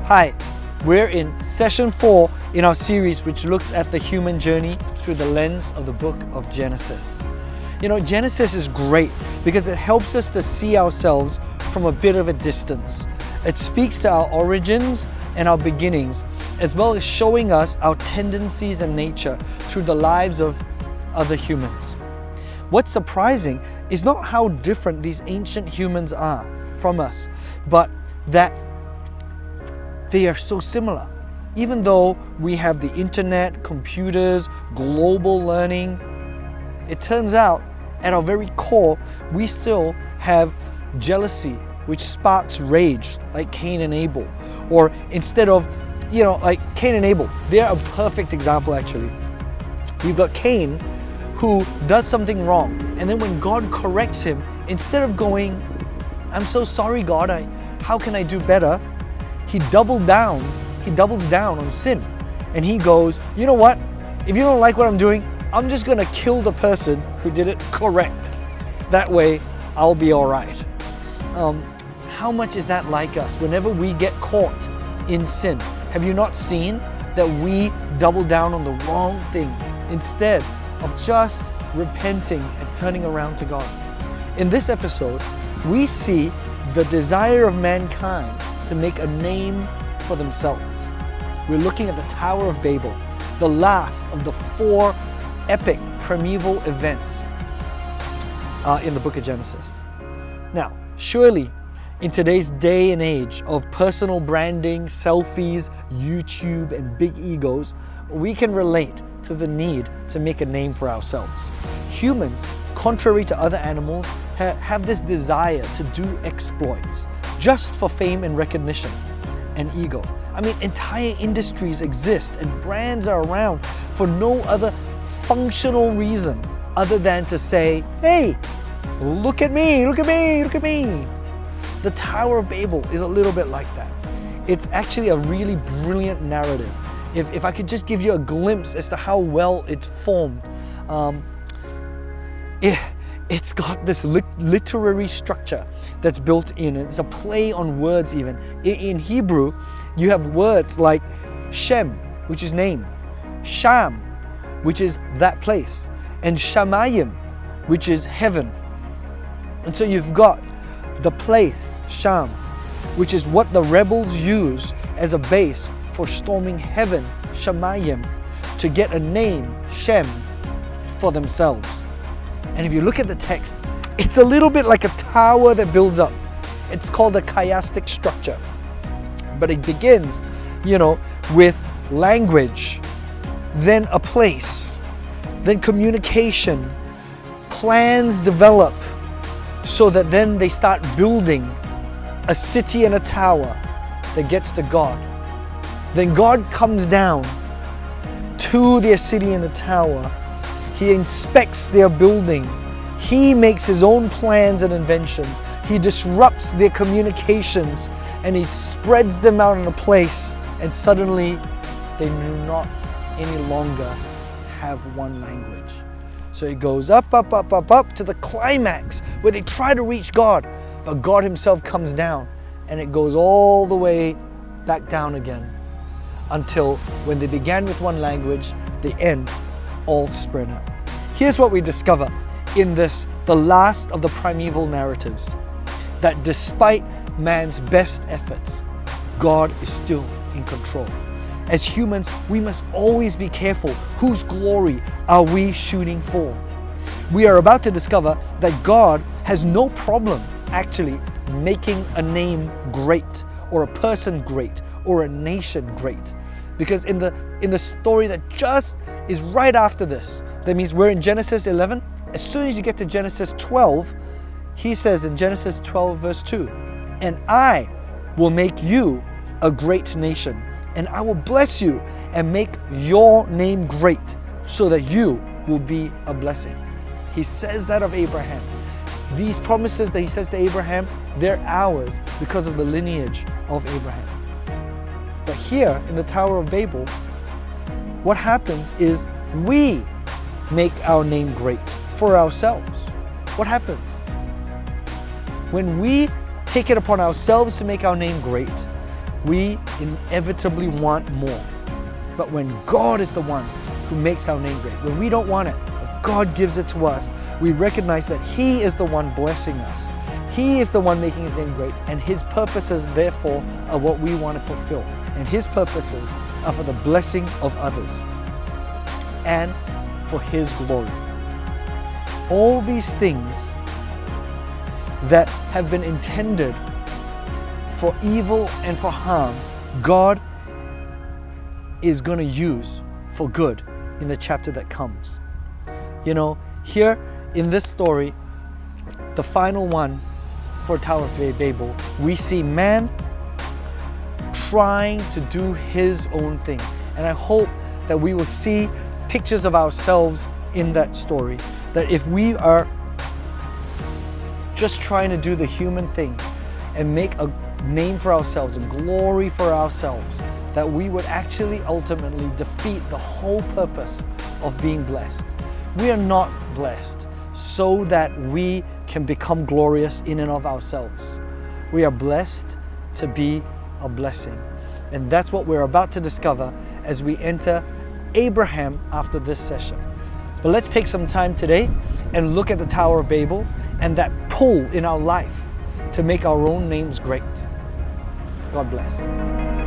Hi, we're in session 4 in our series which looks at the human journey through the lens of the book of Genesis. You know, Genesis is great because it helps us to see ourselves from a bit of a distance. It speaks to our origins and our beginnings, as well as showing us our tendencies and nature through the lives of other humans. What's surprising is not how different these ancient humans are from us, but that they are so similar. Even though we have the internet, computers, global learning, it turns out at our very core, we still have jealousy, which sparks rage, like Cain and Abel. Or instead of, like Cain and Abel, they're a perfect example actually. You've got Cain who does something wrong, and then when God corrects him, instead of going, I'm so sorry God, how can I do better? He doubles down on sin. And he goes, you know what? If you don't like what I'm doing, I'm just gonna kill the person who did it correct. That way, I'll be all right. How much is that like us? Whenever we get caught in sin, have you not seen that we double down on the wrong thing instead of just repenting and turning around to God? In this episode, we see the desire of mankind to make a name for themselves. We're looking at the Tower of Babel, the last of the 4 epic primeval events in the book of Genesis. Now, surely in today's day and age of personal branding, selfies, YouTube, and big egos, we can relate to the need to make a name for ourselves. Humans, contrary to other animals, have this desire to do exploits just for fame and recognition and ego. I mean, entire industries exist and brands are around for no other functional reason other than to say, hey, look at me, look at me, look at me. The Tower of Babel is a little bit like that. It's actually a really brilliant narrative. If I could just give you a glimpse as to how well it's formed, it's got this literary structure that's built in. It's a play on words even. In Hebrew, you have words like Shem, which is name, Sham, which is that place, and Shamayim, which is heaven. And so you've got the place, Sham, which is what the rebels use as a base for storming heaven, Shamayim, to get a name, Shem, for themselves. And if you look at the text, it's a little bit like a tower that builds up. It's called a chiastic structure. But it begins, with language, then a place, then communication, plans develop, so that then they start building a city and a tower that gets to God. Then God comes down to their city and the tower. He inspects their building. He makes his own plans and inventions. He disrupts their communications and he spreads them out in a place, and suddenly they do not any longer have one language. So it goes up to the climax where they try to reach God, but God himself comes down, and it goes all the way back down again until when they began with one language, they end all spread out. Here's what we discover in this, the last of the primeval narratives, that despite man's best efforts, God is still in control. As humans, we must always be careful whose glory are we shooting for. We are about to discover that God has no problem actually making a name great, or a person great, or a nation great. Because in the story that just is right after this, that means we're in Genesis 11. As soon as you get to Genesis 12, he says in Genesis 12 verse 2, and I will make you a great nation, and I will bless you and make your name great, so that you will be a blessing. He says that of Abraham. These promises that he says to Abraham, they're ours because of the lineage of Abraham. But here in the Tower of Babel, what happens is we make our name great for ourselves. What happens? When we take it upon ourselves to make our name great, we inevitably want more. But when God is the one who makes our name great, when we don't want it, but God gives it to us, we recognize that He is the one blessing us. He is the one making His name great, and His purposes, therefore, are what we want to fulfill. And His purposes are for the blessing of others and for His glory. All these things that have been intended for evil and for harm, God is going to use for good in the chapter that comes. You know, here in this story, the final one for Tower of Babel, we see man trying to do his own thing. And I hope that we will see pictures of ourselves in that story. That if we are just trying to do the human thing and make a name for ourselves, a glory for ourselves, that we would actually ultimately defeat the whole purpose of being blessed. We are not blessed so that we can become glorious in and of ourselves. We are blessed to be a blessing. And that's what we're about to discover as we enter Abraham after this session. But let's take some time today and look at the Tower of Babel and that pull in our life to make our own names great. God bless.